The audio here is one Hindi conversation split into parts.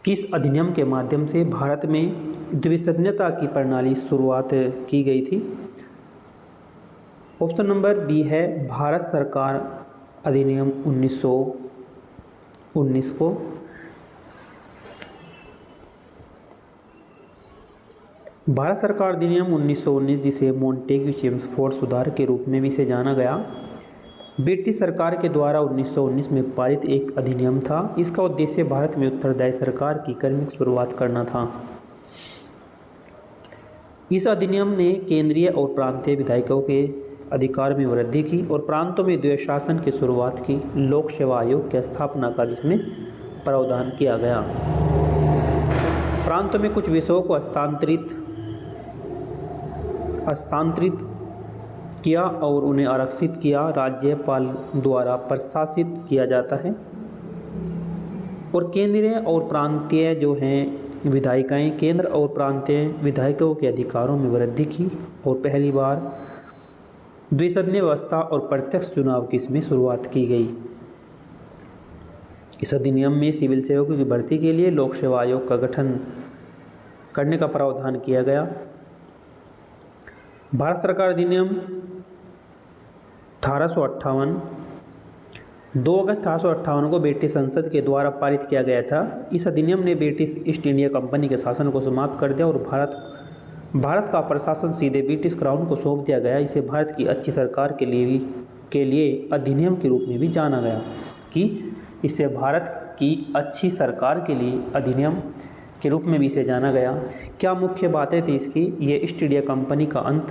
किस अधिनियम के माध्यम से भारत में द्विसदनीयता की प्रणाली शुरुआत की गई थी? ऑप्शन नंबर बी है भारत सरकार अधिनियम 1919 को। भारत सरकार अधिनियम 1919, जिसे मोंटेग्यू चेम्सफोर्ड सुधार के रूप में भी इसे जाना गया, ब्रिटिश सरकार के द्वारा 1919 में पारित एक अधिनियम था। इसका उद्देश्य भारत में उत्तरदायी सरकार की कर्मिक शुरुआत करना था। इस अधिनियम ने केंद्रीय और प्रांतीय विधायकों के अधिकार में वृद्धि की और प्रांतों में द्वैध शासन की शुरुआत की। लोक सेवा आयोग की स्थापना का इसमें प्रावधान किया गया। प्रांतों में कुछ विषयों को हस्तांतरित किया और उन्हें आरक्षित किया। राज्यपाल द्वारा प्रशासित किया जाता है और केंद्रीय और प्रांतीय जो हैं विधायिकाएं केंद्र और प्रांतीय विधायकों के अधिकारों में वृद्धि की और पहली बार द्विसदनीय व्यवस्था और प्रत्यक्ष चुनाव की इसमें शुरुआत की गई। इस अधिनियम में सिविल सेवकों की भर्ती के लिए लोक सेवा आयोग का गठन करने का प्रावधान किया गया। भारत सरकार अधिनियम 1858 2 अगस्त 1858 को ब्रिटिश संसद के द्वारा पारित किया गया था। इस अधिनियम ने ब्रिटिश ईस्ट इंडिया कंपनी के शासन को समाप्त कर दिया और भारत का प्रशासन सीधे ब्रिटिश क्राउन को सौंप दिया गया। इसे भारत की अच्छी सरकार के लिए अधिनियम के रूप में भी जाना गया कि इससे भारत की अच्छी सरकार के लिए अधिनियम के रूप में भी इसे जाना गया। क्या मुख्य बातें थी इसकी? ये ईस्ट इंडिया कंपनी का अंत,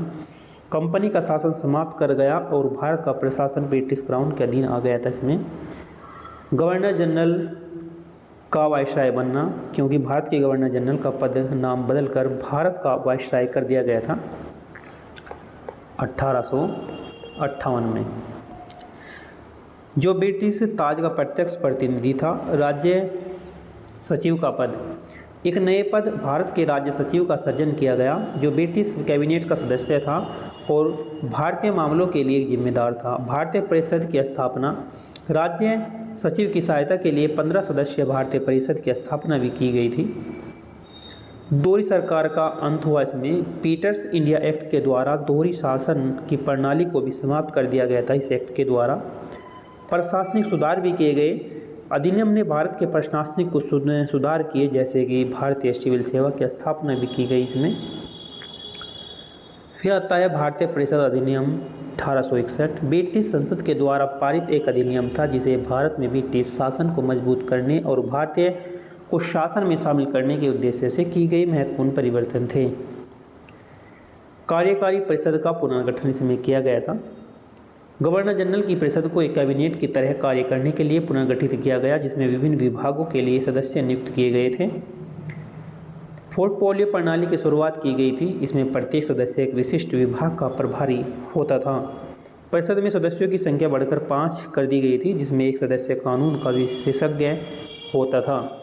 कंपनी का शासन समाप्त कर गया और भारत का प्रशासन ब्रिटिश क्राउन के अधीन आ गया था। इसमें गवर्नर जनरल का वायसराय बनना, क्योंकि भारत के गवर्नर जनरल का पद नाम बदलकर भारत का वायसराय कर दिया गया था 1858 में। जो ब्रिटिश ताज का प्रत्यक्ष प्रतिनिधि था, राज्य सचिव का पद, एक नए पद भारत के राज्य सचिव का सृजन किया गया, जो ब्रिटिश कैबिनेट का सदस्य था और भारतीय मामलों के लिए जिम्मेदार था। भारतीय परिषद की स्थापना, राज्य सचिव की सहायता के लिए 15 सदस्यीय भारतीय परिषद की स्थापना भी की गई थी। दोहरी सरकार का अंत हुआ। इसमें पीटर्स इंडिया एक्ट के द्वारा दोहरी शासन की प्रणाली को भी समाप्त कर दिया गया था। इस एक्ट के द्वारा प्रशासनिक सुधार भी किए गए। अधिनियम ने भारत के प्रशासनिक को सुधार किए, जैसे कि भारतीय सिविल सेवा की स्थापना भी की गई इसमें। फिर आता है भारतीय परिषद अधिनियम 1861। ब्रिटिश संसद के द्वारा पारित एक अधिनियम था, जिसे भारत में ब्रिटिश शासन को मजबूत करने और भारतीय को शासन में शामिल करने के उद्देश्य से की गई महत्वपूर्ण परिवर्तन थे। कार्यकारी परिषद का पुनर्गठन इसमें किया गया था। गवर्नर जनरल की परिषद को एक कैबिनेट की तरह कार्य करने के लिए पुनर्गठित किया गया, जिसमें विभिन्न विभागों के लिए सदस्य नियुक्त किए गए थे। पोर्टफोलियो प्रणाली की शुरुआत की गई थी। इसमें प्रत्येक सदस्य एक विशिष्ट विभाग का प्रभारी होता था। परिषद में सदस्यों की संख्या बढ़कर 5 कर दी गई थी, जिसमें एक सदस्य कानून का विशेषज्ञ होता था।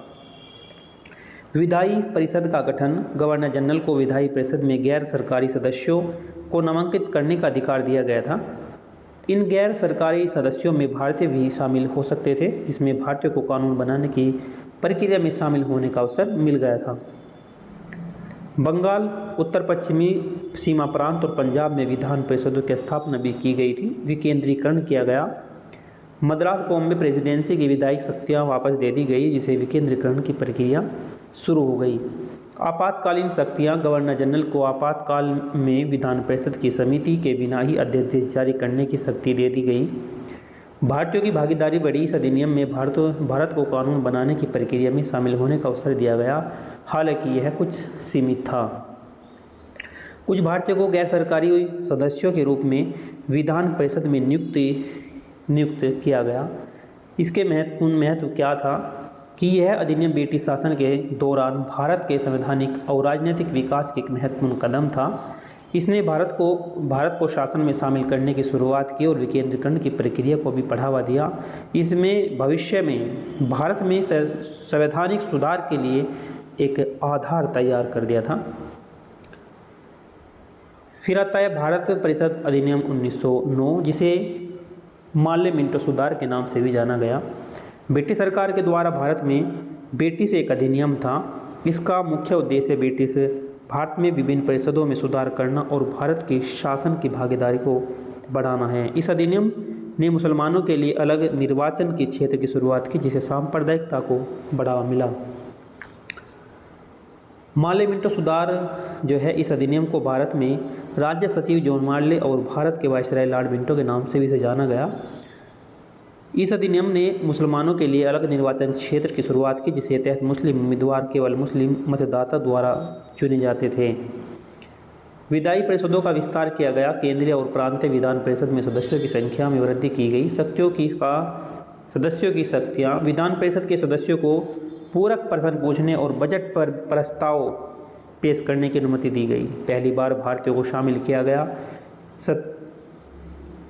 विधायी परिषद का गठन, गवर्नर जनरल को विधायी परिषद में गैर सरकारी सदस्यों को नामांकित करने का अधिकार दिया गया था। इन गैर सरकारी सदस्यों में भारतीय भी शामिल हो सकते थे, जिसमें भारतीयों को कानून बनाने की प्रक्रिया में शामिल होने का अवसर मिल गया था। बंगाल, उत्तर पश्चिमी सीमा प्रांत और पंजाब में विधान परिषदों की स्थापना भी की गई थी। विकेंद्रीकरण किया गया। मद्रास बॉम्बे प्रेसिडेंसी की विधायी शक्तियाँ वापस दे दी गई, जिसे विकेंद्रीकरण की प्रक्रिया शुरू हो गई। आपातकालीन शक्तियाँ, गवर्नर जनरल को आपातकाल में विधान परिषद की समिति के बिना ही अध्यादेश जारी करने की शक्ति दे दी गई। भारतीयों की भागीदारी बढ़ी। इस अधिनियम में भारत को कानून बनाने की प्रक्रिया में शामिल होने का अवसर दिया गया, हालांकि यह कुछ सीमित था। कुछ भारतीयों को गैर सरकारी सदस्यों के रूप में विधान परिषद में नियुक्त किया गया। इसके महत्व क्या था कि यह अधिनियम ब्रिटिश शासन के दौरान भारत के संवैधानिक और राजनीतिक विकास की एक महत्वपूर्ण कदम था। इसने भारत को शासन में शामिल करने की शुरुआत की और विकेंद्रीकरण की प्रक्रिया को भी बढ़ावा दिया। इसमें भविष्य में भारत में संवैधानिक सुधार के लिए एक आधार तैयार कर दिया था। फिर आता है भारत परिषद अधिनियम 1909, जिसे माल्य मिंटो सुधार के नाम से भी जाना गया। ब्रिटिश सरकार के द्वारा भारत में ब्रिटिश एक अधिनियम था। इसका मुख्य उद्देश्य ब्रिटिश भारत में विभिन्न परिषदों में सुधार करना और भारत के शासन की भागीदारी को बढ़ाना है। इस अधिनियम ने मुसलमानों के लिए अलग निर्वाचन के क्षेत्र की शुरुआत की, जिससे सांप्रदायिकता को बढ़ावा मिला। मार्ले मिंटो सुधार जो है, इस अधिनियम को भारत में राज्य सचिव जॉन मार्ले और भारत के वायसराय लॉर्ड मिंटो के नाम से भी इसे जाना गया। इस अधिनियम ने मुसलमानों के लिए अलग निर्वाचन क्षेत्र की शुरुआत की, जिसके तहत मुस्लिम उम्मीदवार केवल मुस्लिम मतदाता द्वारा चुने जाते थे। विधायी परिषदों का विस्तार किया गया। केंद्रीय और प्रांतीय विधान परिषद में सदस्यों की संख्या में वृद्धि की गई। सदस्यों की शक्तियाँ। विधान परिषद के सदस्यों को पूरक प्रश्न पूछने और बजट पर प्रस्ताव पेश करने की अनुमति दी गई। पहली बार भारतीयों को शामिल किया गया।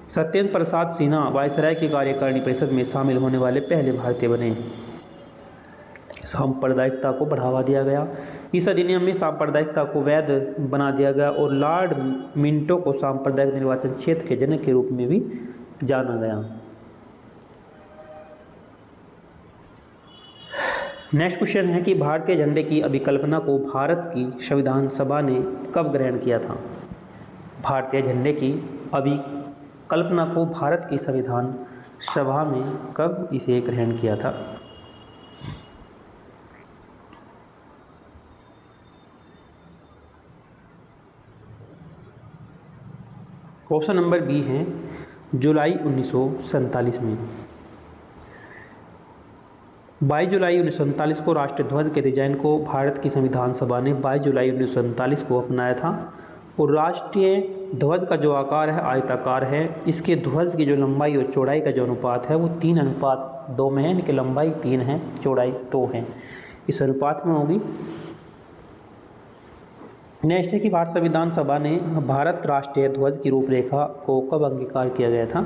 सत्येंद्र प्रसाद सिन्हा वायसराय की कार्यकारिणी परिषद में शामिल होने वाले पहले भारतीय बने। सांप्रदायिकता को बढ़ावा दिया गया। इस अधिनियम में सांप्रदायिकता को वैध बना दिया गया और लॉर्ड मिंटो को सांप्रदायिक निर्वाचन क्षेत्र के जनक के रूप में भी जाना गया। नेक्स्ट क्वेश्चन है कि भारतीय झंडे की अभिकल्पना को भारत की संविधान सभा ने कब ग्रहण किया था? भारतीय झंडे की अभिकल्पना को भारत की संविधान सभा में कब इसे ग्रहण किया था? ऑप्शन नंबर बी है जुलाई 1947 में। 22 जुलाई 1947 को राष्ट्रीय ध्वज के डिजाइन को भारत की संविधान सभा ने 22 जुलाई 1947 को अपनाया था। और राष्ट्रीय ध्वज का जो आकार है आयताकार है। इसके ध्वज की जो लंबाई और चौड़ाई का जो अनुपात है वो 3:2 में है, यानी कि लंबाई 3 है, चौड़ाई 2 है, इस अनुपात में होगी। नेक्स्ट है कि भारत संविधान सभा ने भारत राष्ट्रीय ध्वज की रूपरेखा को कब अंगीकार किया गया था?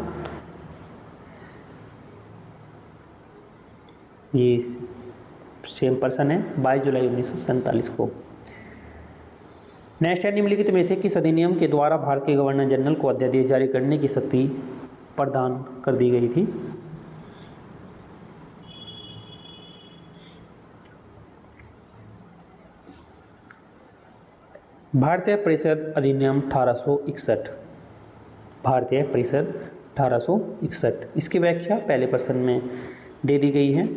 ये सेम पर्सन है, 22 जुलाई 1947 को। नेक्स्ट है निम्नलिखित में से किस अधिनियम के द्वारा भारत के गवर्नर जनरल को अध्यादेश जारी करने की शक्ति प्रदान कर दी गई थी? भारतीय परिषद अधिनियम 1861। भारतीय परिषद 1861। इसकी व्याख्या पहले प्रश्न में दे दी गई है।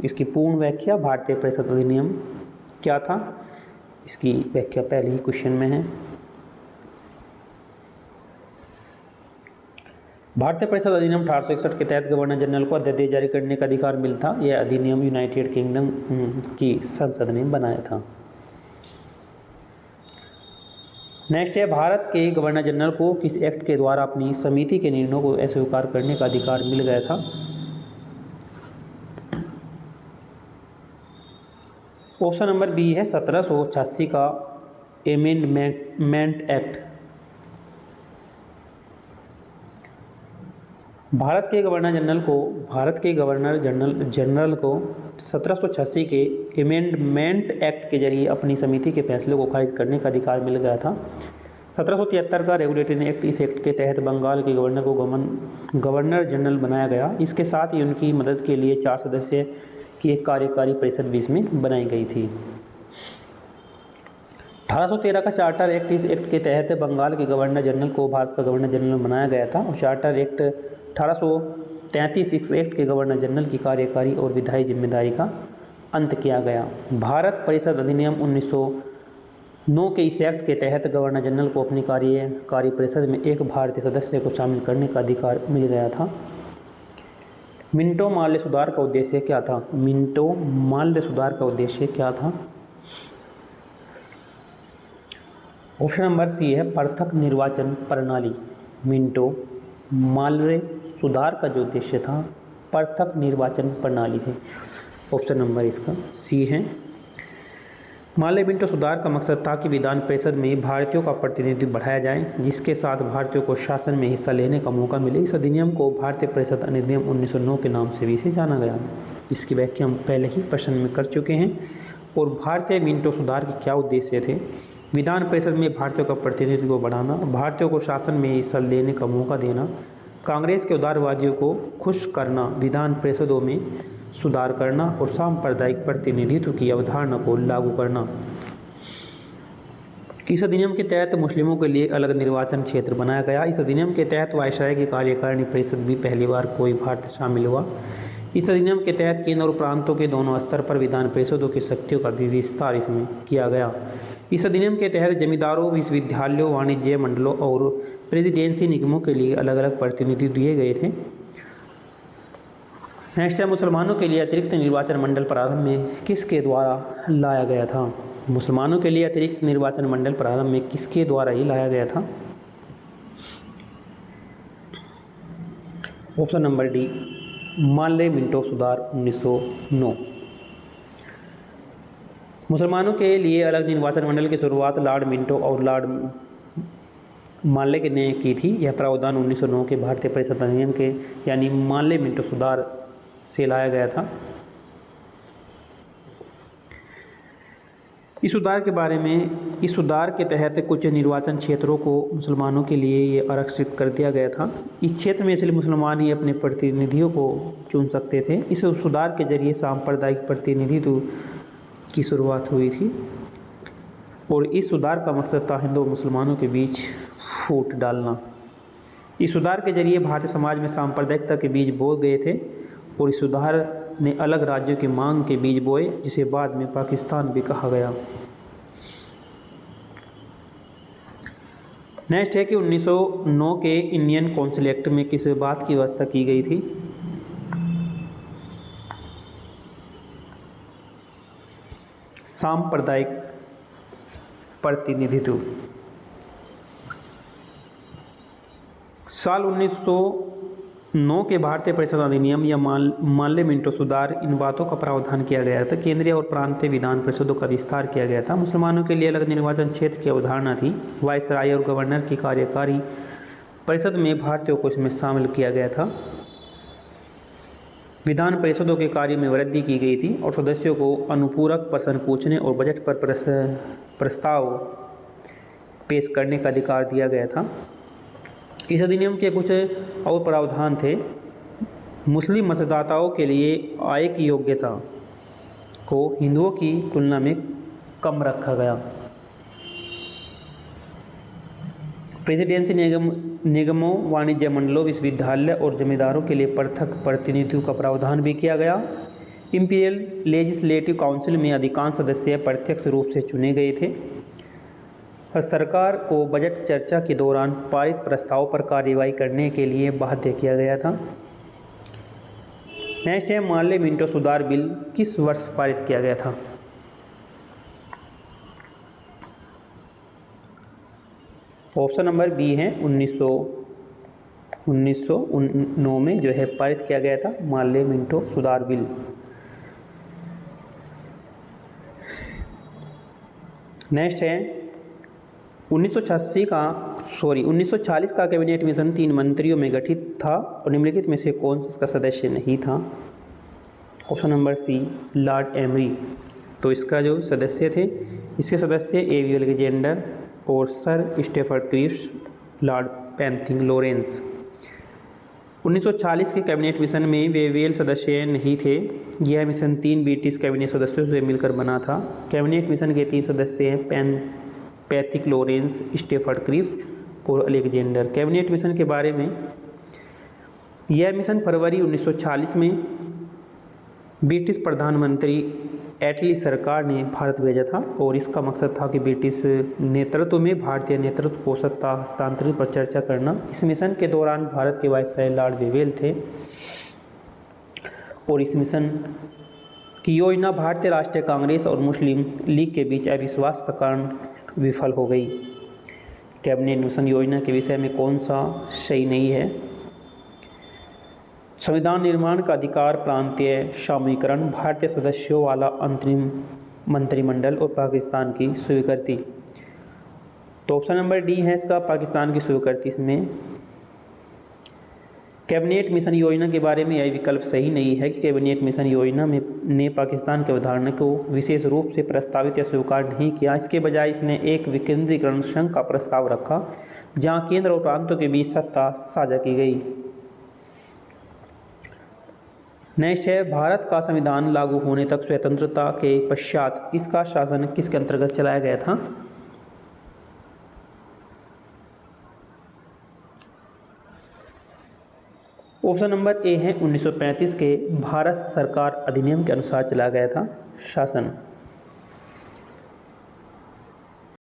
इसकी पूर्ण व्याख्या भारतीय परिषद अधिनियम क्या था, इसकी व्याख्या पहले ही क्वेश्चन में है। भारतीय परिषद अधिनियम 1861 के तहत गवर्नर जनरल को अध्यादेश जारी करने का अधिकार मिलता। यह अधिनियम यूनाइटेड किंगडम की संसद ने बनाया था। नेक्स्ट है भारत के गवर्नर जनरल को किस एक्ट के द्वारा अपनी समिति के निर्णयों को अस्वीकार करने का अधिकार मिल गया था? ऑप्शन नंबर बी है 1786 का एमेंडमेंट एक्ट। भारत के गवर्नर जनरल को 1786 के एमेंडमेंट एक्ट के जरिए अपनी समिति के फैसलों को खारिज करने का अधिकार मिल गया था। 1773 का रेगुलेटरी एक्ट, इस एक्ट के तहत बंगाल के गवर्नर को गवर्नर जनरल बनाया गया। इसके साथ ही उनकी मदद के लिए 4 सदस्य की एक कार्यकारी परिषद भी इसमें बनाई गई थी। 1813 का चार्टर एक्ट, इस एक्ट के तहत बंगाल के गवर्नर जनरल को भारत का गवर्नर जनरल बनाया गया था। और चार्टर एक्ट 1833 इस एक्ट के गवर्नर जनरल की कार्यकारी और विधायी जिम्मेदारी का अंत किया गया। भारत परिषद अधिनियम 1909 के इस एक्ट के तहत गवर्नर जनरल को अपनी कार्यकारी परिषद में एक भारतीय सदस्य को शामिल करने का अधिकार मिल गया था। मिंटो मार्ले सुधार का उद्देश्य क्या था? मिंटो मार्ले सुधार का उद्देश्य क्या था? ऑप्शन नंबर सी है पृथक निर्वाचन प्रणाली। मिंटो मार्ले सुधार का जो उद्देश्य था पृथक निर्वाचन प्रणाली है। ऑप्शन नंबर इसका सी है। मार्ले मिंटो सुधार का मकसद था कि विधान परिषद में भारतीयों का प्रतिनिधित्व बढ़ाया जाए, जिसके साथ भारतीयों को शासन में हिस्सा लेने का मौका मिले। इस अधिनियम को भारतीय परिषद अधिनियम 1909 के नाम से भी इसे जाना गया। इसकी व्याख्या हम पहले ही प्रश्न में कर चुके हैं। और भारतीय मिंटो सुधार के क्या उद्देश्य थे? विधान परिषद में भारतीयों का प्रतिनिधित्व को बढ़ाना, भारतीयों को शासन में हिस्सा लेने का मौका देना, कांग्रेस के उदारवादियों को खुश करना, विधान परिषदों में सुधार करना और सांप्रदायिक प्रतिनिधित्व की अवधारणा को लागू करना। इस अधिनियम के तहत मुस्लिमों के लिए अलग निर्वाचन क्षेत्र बनाया गया। इस अधिनियम के तहत वायसराय की कार्यकारिणी परिषद भी पहली बार कोई भारतीय शामिल हुआ। इस अधिनियम के तहत केंद्र और प्रांतों के दोनों स्तर पर विधान परिषदों की शक्तियों का भी विस्तार इसमें किया गया। इस अधिनियम के तहत जमींदारों, विश्वविद्यालयों, वाणिज्य मंडलों और प्रेसिडेंसी निगमों के लिए अलग अलग प्रतिनिधि दिए गए थे। नेक्स्ट है, मुसलमानों के लिए अतिरिक्त निर्वाचन मंडल प्रारंभ में किसके द्वारा लाया गया था? मुसलमानों के लिए अतिरिक्त निर्वाचन मंडल प्रारंभ में किसके द्वारा ही लाया गया था? ऑप्शन नंबर डी, मानले मिंटो सुधार 1909। मुसलमानों के लिए अलग निर्वाचन मंडल की शुरुआत लॉर्ड मिंटो और लॉर्ड मानले ने की थी। यह प्रावधान 1909 के भारतीय परिषद अधिनियम के यानी मानले मिंटो सुधार से लाया गया था। इस सुधार के तहत कुछ निर्वाचन क्षेत्रों को मुसलमानों के लिए ये आरक्षित कर दिया गया था। इस क्षेत्र में सिर्फ मुसलमान ही अपने प्रतिनिधियों को चुन सकते थे। इस सुधार के जरिए सांप्रदायिक प्रतिनिधित्व की शुरुआत हुई थी और इस सुधार का मकसद था हिंदू और मुसलमानों के बीच फूट डालना। इस सुधार के जरिए भारतीय समाज में सांप्रदायिकता के बीज बोए गए थे और इस सुधार ने अलग राज्यों की मांग के बीज बोए, जिसे बाद में पाकिस्तान भी कहा गया। नेक्स्ट है कि 1909 के इंडियन काउंसिल एक्ट में किस बात की व्यवस्था की गई थी? सांप्रदायिक प्रतिनिधित्व। साल 1909 के भारतीय परिषद अधिनियम या मानले मिंटो सुधार, इन बातों का प्रावधान किया गया था। केंद्रीय और प्रांतीय विधान परिषदों का विस्तार किया गया था। मुसलमानों के लिए अलग निर्वाचन क्षेत्र की अवधारणा थी। वायसराय और गवर्नर की कार्यकारी परिषद में भारतीयों को इसमें शामिल किया गया था। विधान परिषदों के कार्य में वृद्धि की गई थी और सदस्यों को अनुपूरक प्रश्न पूछने और बजट पर प्रस्ताव पेश करने का अधिकार दिया गया था। इस अधिनियम के कुछ और प्रावधान थे। मुस्लिम मतदाताओं के लिए आय की योग्यता को हिंदुओं की तुलना में कम रखा गया। प्रेसिडेंसी निगमों, वाणिज्य मंडलों, विश्वविद्यालय और जमींदारों के लिए पृथक प्रतिनिधित्व का प्रावधान भी किया गया। इंपीरियल लेजिस्लेटिव काउंसिल में अधिकांश सदस्य प्रत्यक्ष रूप से चुने गए थे। सरकार को बजट चर्चा के दौरान पारित प्रस्ताव पर कार्रवाई करने के लिए बाध्य किया गया था। नेक्स्ट है, मानले मिंटो सुधार बिल किस वर्ष पारित किया गया था? ऑप्शन नंबर बी है 1909 में जो है पारित किया गया था मानले मिंटो सुधार बिल। नेक्स्ट है 1940 का कैबिनेट मिशन 3 मंत्रियों में गठित था और निम्नलिखित में से कौन सा इसका सदस्य नहीं था? Option number C, Lord Amery. तो इसका जो सदस्य थे, इसके सदस्य ए.वी. अलेक्जेंडर और Sir Stafford Cripps, Lord Pethick Lawrence. 1940 के कैबिनेट मिशन में वेवेल सदस्य नहीं थे। यह मिशन 3 ब्रिटिश कैबिनेट सदस्यों से मिलकर बना था। कैबिनेट मिशन के 3 सदस्य हैं पैथिक लॉरेंस, स्टेफर्ड क्रिप्स और अलेक्जेंडर। कैबिनेट मिशन के बारे में, यह मिशन फरवरी 1940 में ब्रिटिश प्रधानमंत्री एटली सरकार ने भारत भेजा था और इसका मकसद था कि ब्रिटिश नेतृत्व में भारतीय नेतृत्व को सत्ता हस्तांतरित पर चर्चा करना। इस मिशन के दौरान भारत के वायसराय लॉर्ड वेवेल थे और इस मिशन की योजना भारतीय राष्ट्रीय कांग्रेस और मुस्लिम लीग के बीच अविश्वास का कारण विफल हो गई। कैबिनेट मिशन योजना के विषय में कौन सा सही नहीं है? संविधान निर्माण का अधिकार, प्रांतीय सामूहिकरण, भारतीय सदस्यों वाला अंतरिम मंत्रिमंडल और पाकिस्तान की स्वीकृति। तो ऑप्शन नंबर डी है इसका पाकिस्तान की स्वीकृति। इसमें कैबिनेट मिशन योजना के बारे में यह विकल्प सही नहीं है कि कैबिनेट मिशन योजना में ने पाकिस्तान के अवधारणा को विशेष रूप से प्रस्तावित या स्वीकार नहीं किया। इसके बजाय इसने एक विकेंद्रीकरण संघ का प्रस्ताव रखा जहां केंद्र और प्रांतों के बीच सत्ता साझा की गई। नेक्स्ट है, भारत का संविधान लागू होने तक स्वतंत्रता के पश्चात इसका शासन किसके अंतर्गत चलाया गया था? ऑप्शन नंबर ए है 1935 के भारत सरकार अधिनियम के अनुसार चलाया गया था शासन।